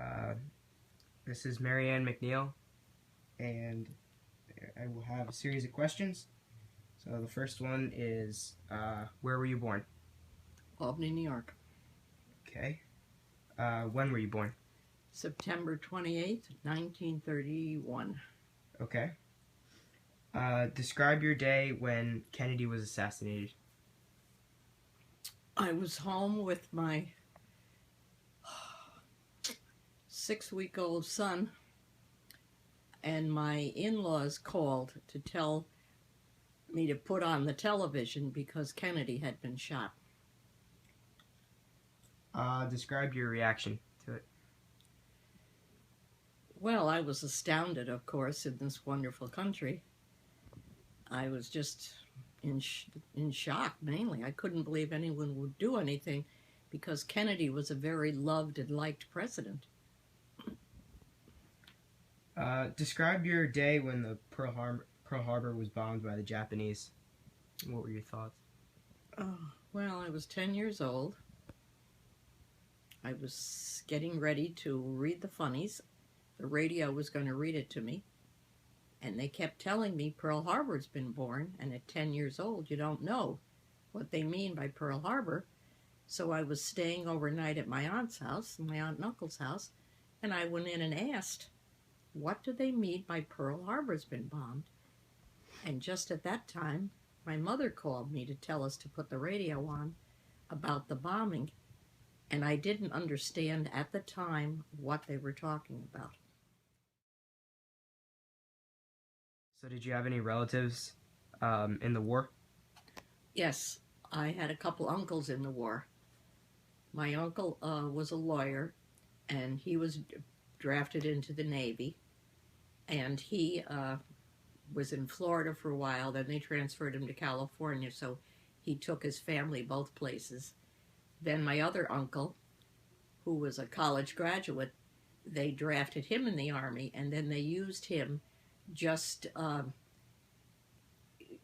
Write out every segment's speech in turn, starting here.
Uh, this is Marianne McNeil, and I will have a series of questions. So the first one is, where were you born? Albany, New York. Okay. When were you born? September 28th, 1931. Okay. Describe your day when Kennedy was assassinated. I was home with my 6-week-old son, and my in-laws called to tell me to put on the television because Kennedy had been shot. Describe your reaction to it. Well, I was astounded, of course, in this wonderful country. I was just in shock, mainly. I couldn't believe anyone would do anything because Kennedy was a very loved and liked president. Describe your day when the Pearl Harbor was bombed by the Japanese. What were your thoughts? Well, I was 10 years old. I was getting ready to read the funnies. The radio was going to read it to me. And they kept telling me Pearl Harbor's been born, and at 10 years old, you don't know what they mean by Pearl Harbor. So I was staying overnight at my aunt's house, my aunt and uncle's house, and I went in and asked, what do they mean by Pearl Harbor's been bombed? And just at that time, my mother called me to tell us to put the radio on about the bombing, and I didn't understand at the time what they were talking about. So did you have any relatives in the war? Yes, I had a couple uncles in the war. My uncle was a lawyer, and he was drafted into the Navy, and he was in Florida for a while. Then they transferred him to California, so he took his family both places. Then my other uncle, who was a college graduate, they drafted him in the Army, and then they used him just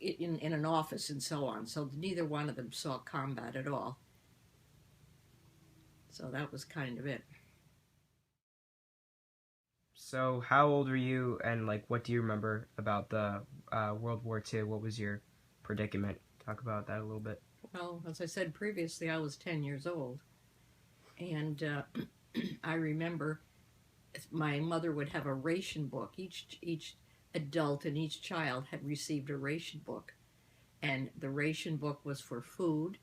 in an office and so on. So neither one of them saw combat at all. So that was kind of it. So how old were you, and what do you remember about the World War II? What was your predicament? Talk about that a little bit. Well, as I said previously, I was 10 years old. And I remember my mother would have a ration book. Each adult and each child had received a ration book. And the ration book was for food,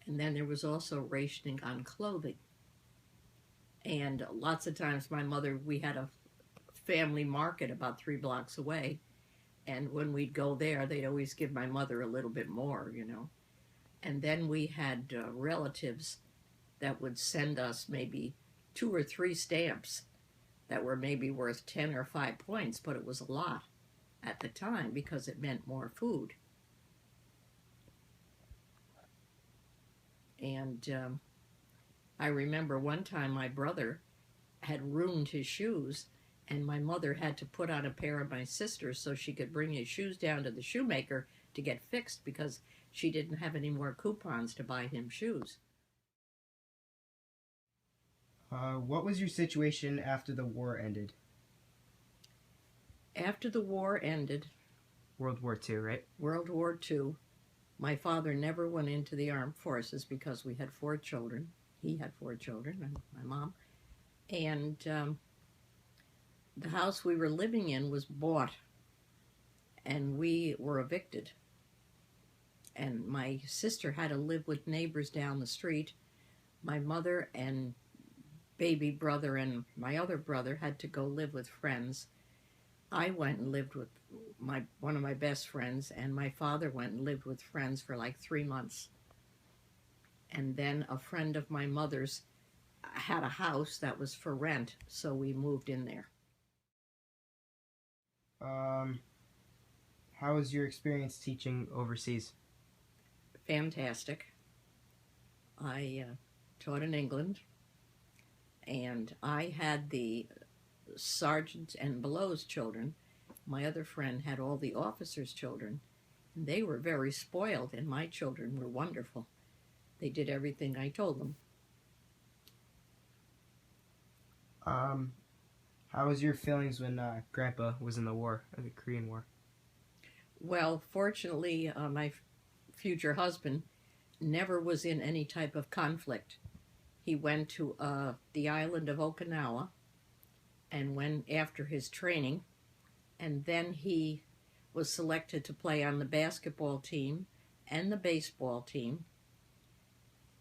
and then there was also rationing on clothing. And lots of times we had a family market about 3 blocks away, and when we'd go there, they'd always give my mother a little bit more, And then we had relatives that would send us maybe 2 or 3 stamps that were maybe worth 10 or 5 points, but it was a lot at the time because it meant more food. And I remember one time my brother had ruined his shoes, and my mother had to put on a pair of my sister's so she could bring his shoes down to the shoemaker to get fixed because she didn't have any more coupons to buy him shoes. What was your situation after the war ended? After the war ended, World War II, right? World War II, my father never went into the armed forces because we had 4 children. He had 4 children, and my mom. And the house we were living in was bought, and we were evicted. And my sister had to live with neighbors down the street. My mother and baby brother and my other brother had to go live with friends. I went and lived with one of my best friends, and my father went and lived with friends for like 3 months. And then a friend of my mother's had a house that was for rent, so we moved in there. How was your experience teaching overseas? Fantastic. I taught in England, and I had the sergeant and below's children. My other friend had all the officers' children, and they were very spoiled, and my children were wonderful. They did everything I told them. Um, how was your feelings when Grandpa was in the war, the Korean War? Well, fortunately, my future husband never was in any type of conflict. He went to the island of Okinawa and went after his training, and then he was selected to play on the basketball team and the baseball team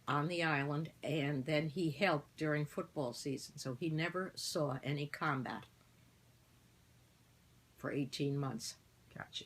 on the island, and then he helped during football season. So he never saw any combat for 18 months. Gotcha.